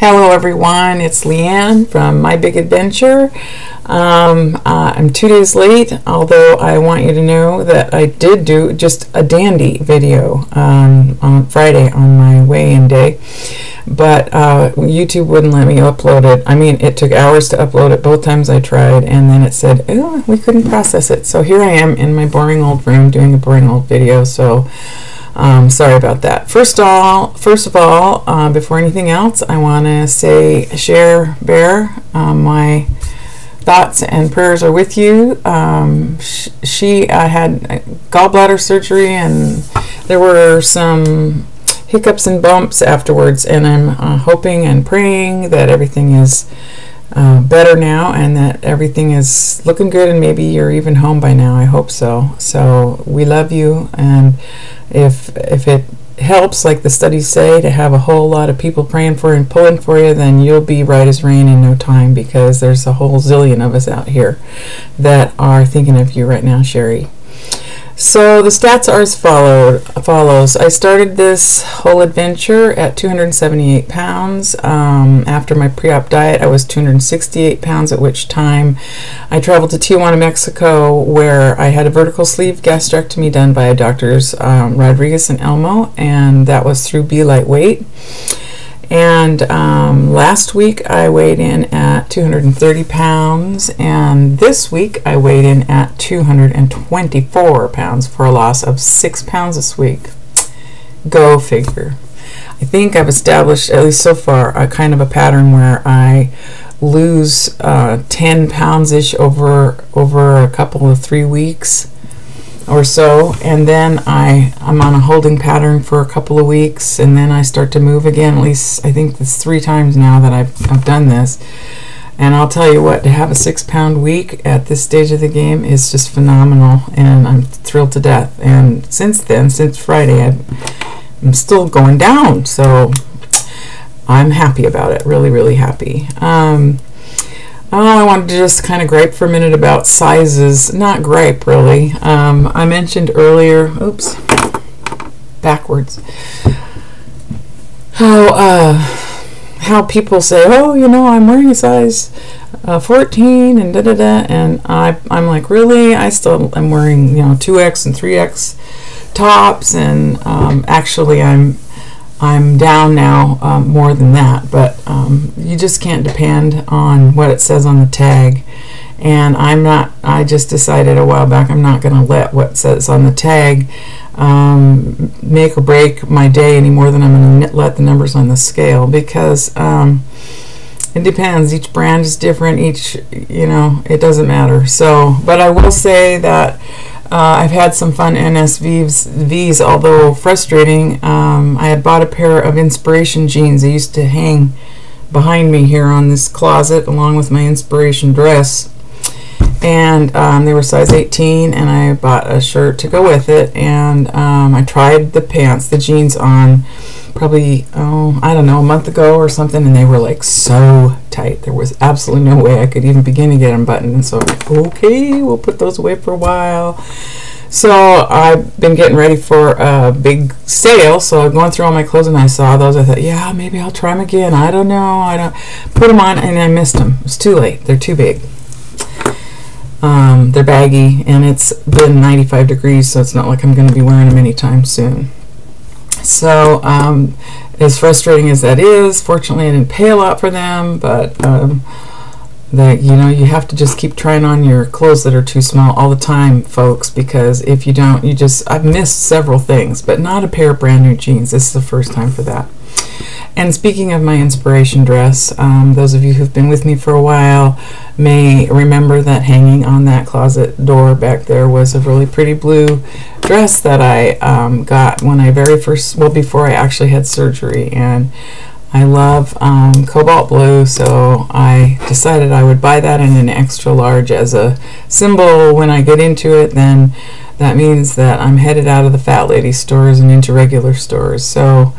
Hello everyone, it's Leanne from My Big Adventure. I'm 2 days late, although I want you to know that I did do just a dandy video on Friday on my weigh-in day, but YouTube wouldn't let me upload it. I mean, it took hours to upload it both times I tried, and then it said, oh, we couldn't process it. So here I am in my boring old room doing a boring old video, so sorry about that. First of all, before anything else, I want to say, ChelleBelle, my thoughts and prayers are with you. She had gallbladder surgery, and there were some hiccups and bumps afterwards, and I'm hoping and praying that everything is better now and that everything is looking good, and maybe you're even home by now. I hope so. So we love you, and if it helps, like the studies say, to have a whole lot of people praying for you and pulling for you, then you'll be right as rain in no time, because there's a whole zillion of us out here that are thinking of you right now, Sherry. So the stats are as follows. I started this whole adventure at 278 pounds. After my pre-op diet, I was 268 pounds, at which time I traveled to Tijuana, Mexico, where I had a vertical sleeve gastrectomy done by Doctors Rodriguez and Elmo, and that was through Be Lightweight. And last week I weighed in at 230 pounds, and this week I weighed in at 224 pounds for a loss of 6 pounds this week. Go figure. I think I've established, at least so far, a kind of a pattern where I lose 10 pounds-ish over a couple of 3 weeks or so, and then I'm on a holding pattern for a couple of weeks, and then I start to move again. At least I think it's 3 times now that I've done this. And I'll tell you what, to have a 6-pound week at this stage of the game is just phenomenal, and I'm thrilled to death. And since then, since Friday, I'm still going down, so I'm happy about it. Really, really happy. I wanted to just kind of gripe for a minute about sizes. Not gripe, really. I mentioned earlier, oops, backwards, how people say, oh, you know, I'm wearing a size 14 and da-da-da, and I'm like, really? I still am wearing, you know, 2X and 3X tops, and actually I'm down now more than that, but you just can't depend on what it says on the tag. And I just decided a while back I'm not going to let what says on the tag make or break my day any more than I'm going to let the numbers on the scale, because it depends. Each brand is different. You know, it doesn't matter. So, but I will say that I've had some fun NSVs, although frustrating. I had bought a pair of Inspiration jeans. They used to hang behind me here on this closet along with my Inspiration dress, and they were size 18, and I bought a shirt to go with it, and I tried the pants, the jeans, on probably, I don't know, a month ago or something, and they were like so tight. There was absolutely no way I could even begin to get them buttoned, and so I'm like, okay, we'll put those away for a while. So I've been getting ready for a big sale, so I'm going through all my clothes, and I saw those. I thought, yeah, maybe I'll try them again. I don't know. I don't put them on, and I missed them. It's too late. They're too big. They're baggy, and it's been 95 degrees, so it's not like I'm going to be wearing them anytime soon. So as frustrating as that is, fortunately I didn't pay a lot for them, but you know, you have to just keep trying on your clothes that are too small all the time, folks, because if you don't, I've missed several things, but not a pair of brand new jeans. This is the first time for that. And speaking of my Inspiration dress, those of you who've been with me for a while may remember that hanging on that closet door back there was a really pretty blue dress that I got when I before I actually had surgery, and I love cobalt blue, so I decided I would buy that in an extra large as a symbol. When I get into it, then that means that I'm headed out of the fat lady stores and into regular stores. So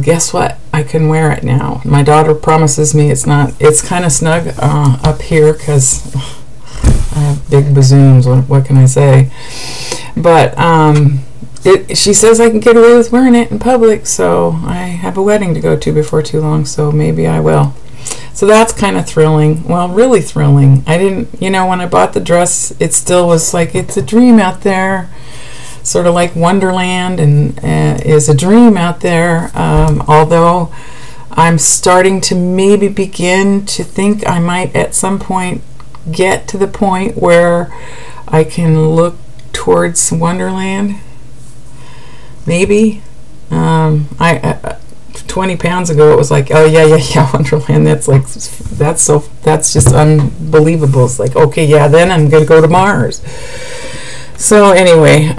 guess what? I can wear it now. My daughter promises me it's kind of snug up here because I have big bazooms. What can I say? But she says I can get away with wearing it in public, so I have have a wedding to go to before too long, so maybe I will. So that's kind of thrilling. Well, really thrilling. I didn't, you know, when I bought the dress, it still was like, it's a dream out there. Sort of like Wonderland and is a dream out there. Although I'm starting to maybe begin to think I might at some point get to the point where I can look towards Wonderland. Maybe. 20 pounds ago it was like, oh yeah, Wonderland, that's just unbelievable. It's like, okay, yeah, then I'm gonna go to Mars. So anyway,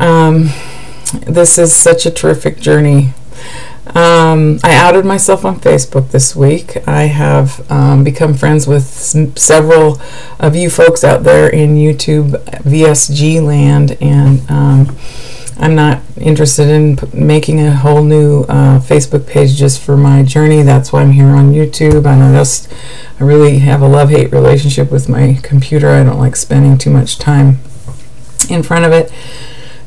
this is such a terrific journey. I outed myself on Facebook this week. I have become friends with several of you folks out there in YouTube VSG land, and I'm not interested in making a whole new Facebook page just for my journey. That's why I'm here on YouTube. I really have a love-hate relationship with my computer. I don't like spending too much time in front of it.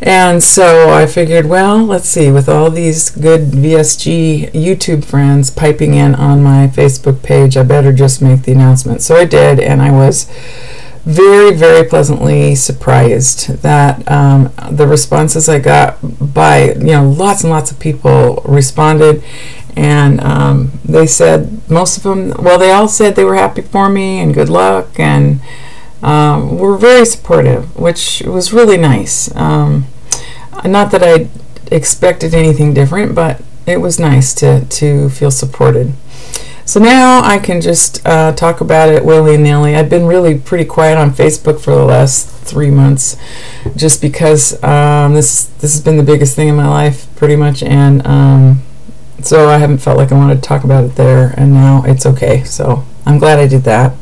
And so I figured, well, let's see, with all these good VSG YouTube friends piping in on my Facebook page, I better just make the announcement. So I did, and I was very, very pleasantly surprised that the responses I got by, you know, lots and lots of people responded, and they said, most of them, well, they all said they were happy for me and good luck, and were very supportive, which was really nice. Not that I expected anything different, but it was nice to feel supported. So now I can just talk about it willy-nilly. I've been really pretty quiet on Facebook for the last 3 months, just because this has been the biggest thing in my life, pretty much, and so I haven't felt like I wanted to talk about it there, and now it's okay. So I'm glad I did that.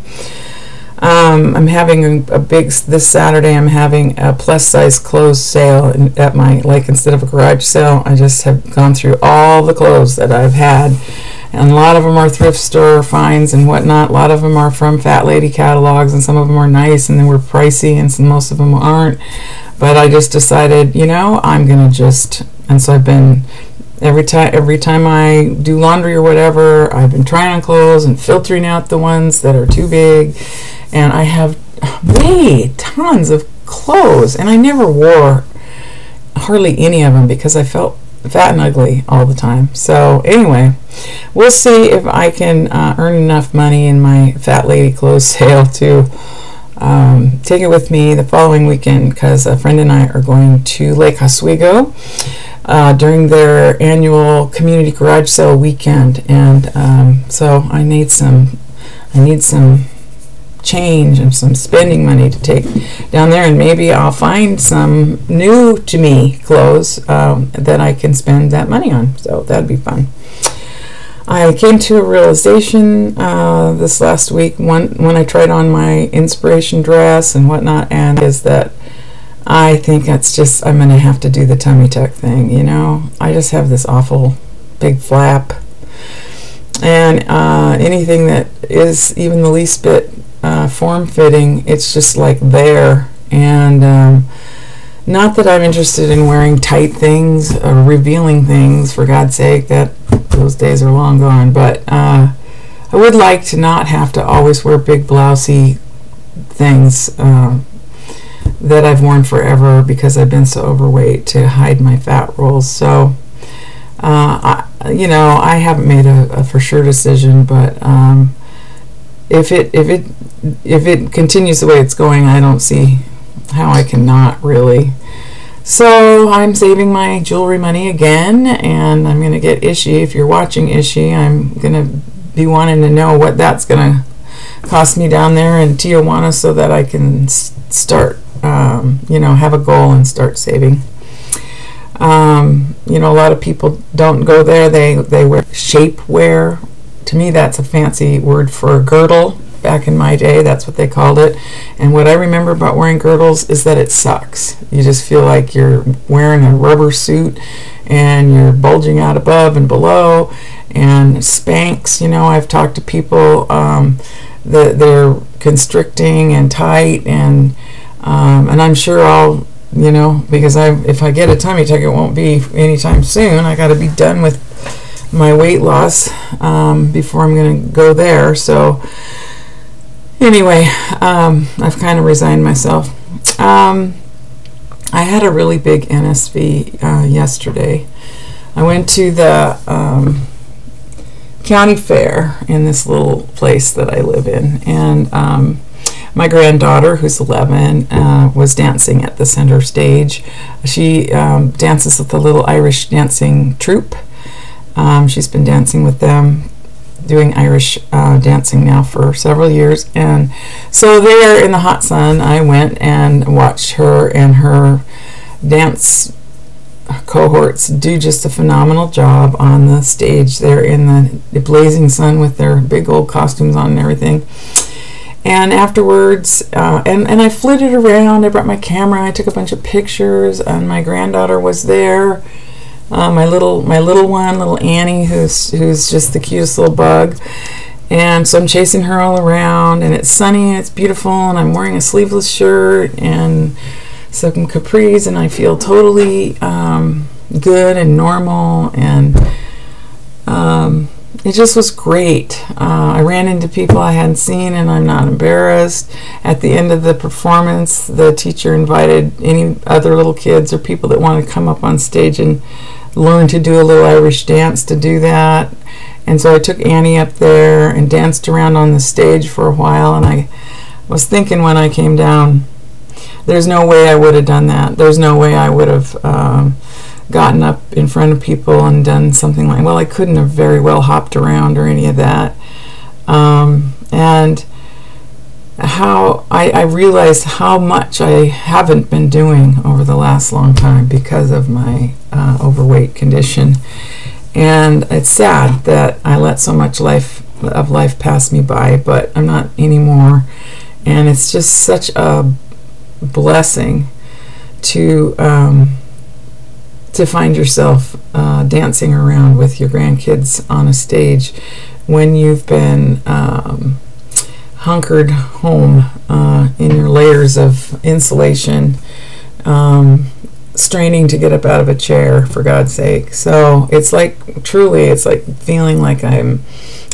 I'm having this Saturday, I'm having a plus-size clothes sale at my, like, instead of a garage sale, I just have gone through all the clothes that I've had, and a lot of them are thrift store finds and whatnot. A lot of them are from Fat Lady catalogs, and some of them are nice and they were pricey, and most of them aren't. But I just decided, you know, I'm gonna just, and so I've been, every time I do laundry or whatever, I've been trying on clothes and filtering out the ones that are too big. And I have tons of clothes, and I never wore hardly any of them because I felt fat and ugly all the time. So anyway, we'll see if I can earn enough money in my Fat Lady clothes sale to take it with me the following weekend, because a friend and I are going to Lake Oswego during their annual community garage sale weekend, and so I need some change and some spending money to take down there, and maybe I'll find some new to me clothes that I can spend that money on. So that'd be fun. I came to a realization this last week when I tried on my inspiration dress and whatnot, and is that I think it's just, I'm going to have to do the tummy tuck thing. You know, I just have this awful big flap, and anything that is even the least bit form-fitting, it's just like there. And not that I'm interested in wearing tight things or revealing things, for God's sake, that those days are long gone, but I would like to not have to always wear big blousey things that I've worn forever because I've been so overweight, to hide my fat rolls. So I haven't made a for sure decision, but if it continues the way it's going, I don't see how I cannot really. So I'm saving my jewelry money again, and I'm going to get Ishi. If you're watching, Ishi, I'm going to be wanting to know what that's going to cost me down there in Tijuana, so that I can start, have a goal and start saving. A lot of people don't go there. They wear shapewear. To me, that's a fancy word for a girdle. Back in my day, that's what they called it. And what I remember about wearing girdles is that it sucks. You just feel like you're wearing a rubber suit and you're bulging out above and below. And Spanx, I've talked to people that they're constricting and tight, and I'm sure I'll, because if I get a tummy tuck, it won't be anytime soon. I got to be done with my weight loss before I'm going to go there. So anyway, I've kind of resigned myself. I had a really big NSV yesterday. I went to the county fair in this little place that I live in, and my granddaughter, who's 11, was dancing at the center stage. She dances with the little Irish dancing troupe. She's been dancing with them, doing Irish dancing now for several years, and so there in the hot sun I went and watched her and her dance cohorts do just a phenomenal job on the stage there in the blazing sun with their big old costumes on and everything. And afterwards, and I flitted around. I brought my camera. I took a bunch of pictures, and my granddaughter was there. My little one, little Annie, who's just the cutest little bug. And so I'm chasing her all around, and it's sunny and it's beautiful, and I'm wearing a sleeveless shirt and some capris, and I feel totally good and normal, and it just was great. I ran into people I hadn't seen, and I'm not embarrassed. At the end of the performance, the teacher invited any other little kids or people that want to come up on stage and learn to do a little Irish dance to do that. And so I took Annie up there and danced around on the stage for a while, and I was thinking when I came down, there's no way I would have done that. There's no way I would have gotten up in front of people and done something like, well, I couldn't have very well hopped around or any of that. And how I realized how much I haven't been doing over the last long time because of my overweight condition. And it's sad that I let so much life pass me by, but I'm not anymore. And it's just such a blessing to find yourself dancing around with your grandkids on a stage when you've been hunkered home in your layers of insulation, straining to get up out of a chair, for God's sake. So it's like, truly, it's like feeling like I'm,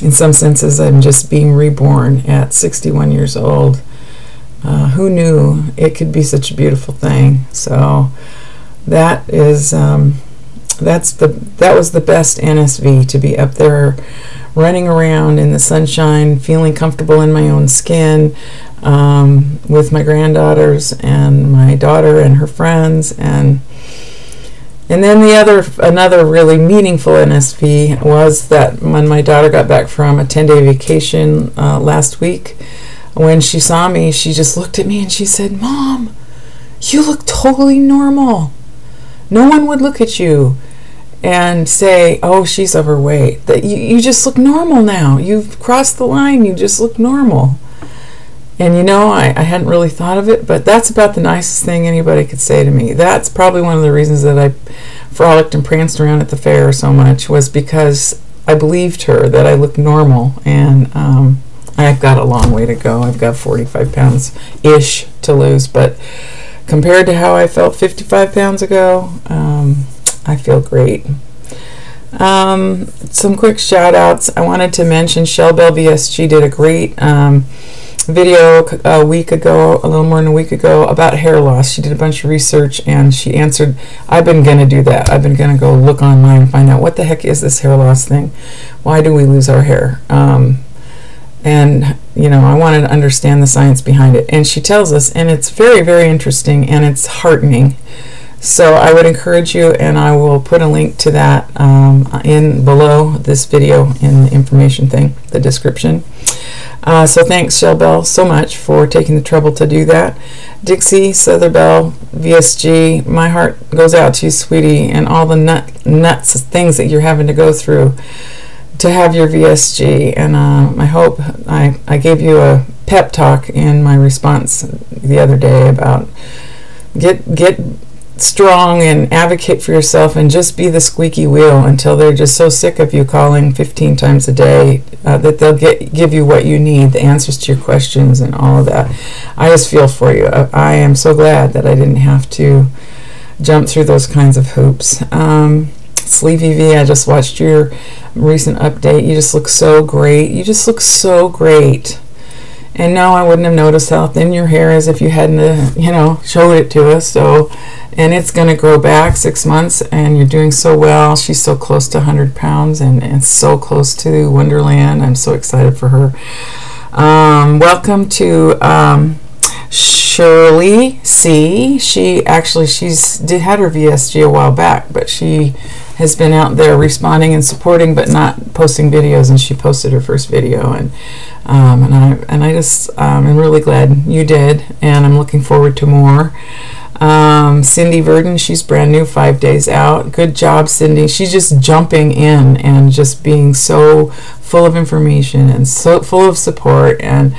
in some senses, I'm just being reborn at 61 years old. Who knew it could be such a beautiful thing? So that is that was the best NSV, to be up there running around in the sunshine, feeling comfortable in my own skin, with my granddaughters and my daughter and her friends, and then another really meaningful NSV was that when my daughter got back from a 10-day vacation last week. When she saw me, she just looked at me and she said, "Mom, you look totally normal. No one would look at you and say, oh, she's overweight. That you just look normal now. You've crossed the line. You just look normal." And you know, I hadn't really thought of it, but that's about the nicest thing anybody could say to me. That's probably one of the reasons that I frolicked and pranced around at the fair so much, was because I believed her that I looked normal. And I've got a long way to go. I've got 45 pounds-ish to lose, but compared to how I felt 55 pounds ago, I feel great. Some quick shout-outs. I wanted to mention ChelleBelle VSG did a great video a week ago, a little more than a week ago, about hair loss. She did a bunch of research, and she answered. I've been going to do that. I've been going to go look online and find out what the heck is this hair loss thing. Why do we lose our hair? And, you know, I wanted to understand the science behind it. And she tells us, and it's very, very interesting, and it's heartening. So I would encourage you, and I will put a link to that in below this video in the information thing, the description. So thanks, ChelleBelle, so much for taking the trouble to do that. Dixie, ChelleBelle VSG, my heart goes out to you, sweetie, and all the nuts things that you're having to go through to have your VSG. And I hope I gave you a pep talk in my response the other day about get strong and advocate for yourself, and just be the squeaky wheel until they're just so sick of you calling 15 times a day that they'll give you what you need, the answers to your questions and all of that. I just feel for you. I am so glad that I didn't have to jump through those kinds of hoops. Sleevey V, I just watched your recent update. You just look so great. You just look so great. And no, I wouldn't have noticed how thin your hair is if you hadn't, you know, showed it to us. So, and it's going to grow back 6 months, and you're doing so well. She's so close to 100 pounds and so close to Wonderland. I'm so excited for her. Welcome to Shirley C. She's had her VSG a while back, but she has been out there responding and supporting, but not posting videos. And she posted her first video, and I just am really glad you did, and I'm looking forward to more. Cindy Verdon, she's brand new, 5 days out. Good job, Cindy. She's just jumping in and just being so full of information and so full of support, and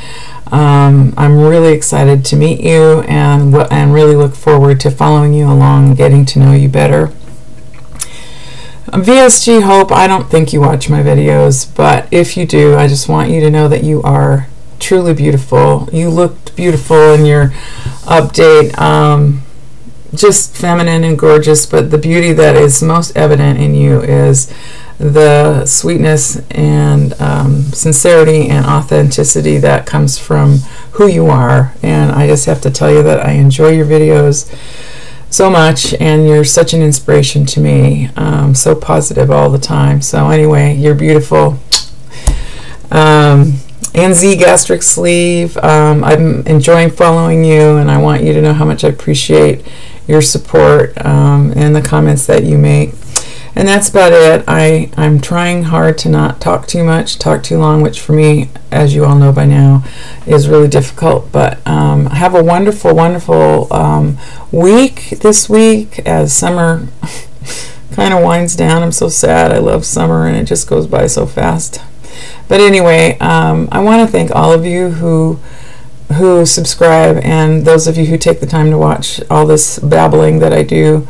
I'm really excited to meet you, and really look forward to following you along, getting to know you better. VSG Hope, I don't think you watch my videos, but if you do, I just want you to know that you are truly beautiful. You looked beautiful in your update, just feminine and gorgeous, but the beauty that is most evident in you is the sweetness and sincerity and authenticity that comes from who you are. And I just have to tell you that I enjoy your videos so much, and you're such an inspiration to me. So positive all the time. So anyway, you're beautiful. NZ Gastric Sleeve, I'm enjoying following you, and I want you to know how much I appreciate your support and the comments that you make. And that's about it. I'm trying hard to not talk too much, talk too long, which for me, as you all know by now, is really difficult. But have a wonderful, wonderful week this week as summer kind of winds down. I'm so sad. I love summer, and it just goes by so fast. But anyway, I want to thank all of you who subscribe, and those of you who take the time to watch all this babbling that I do,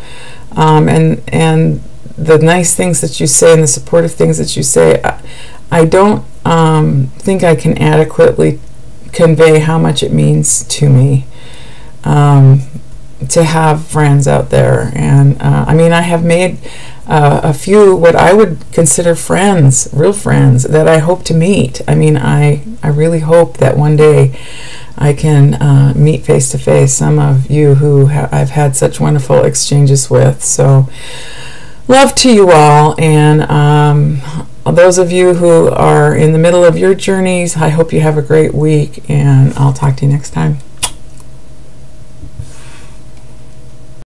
and the nice things that you say and the supportive things that you say. I don't think I can adequately convey how much it means to me to have friends out there. And I mean, I have made a few what I would consider friends, real friends, that I hope to meet. I mean, I really hope that one day I can meet face to face some of you who I've had such wonderful exchanges with. So love to you all, and those of you who are in the middle of your journeys, I hope you have a great week, and I'll talk to you next time.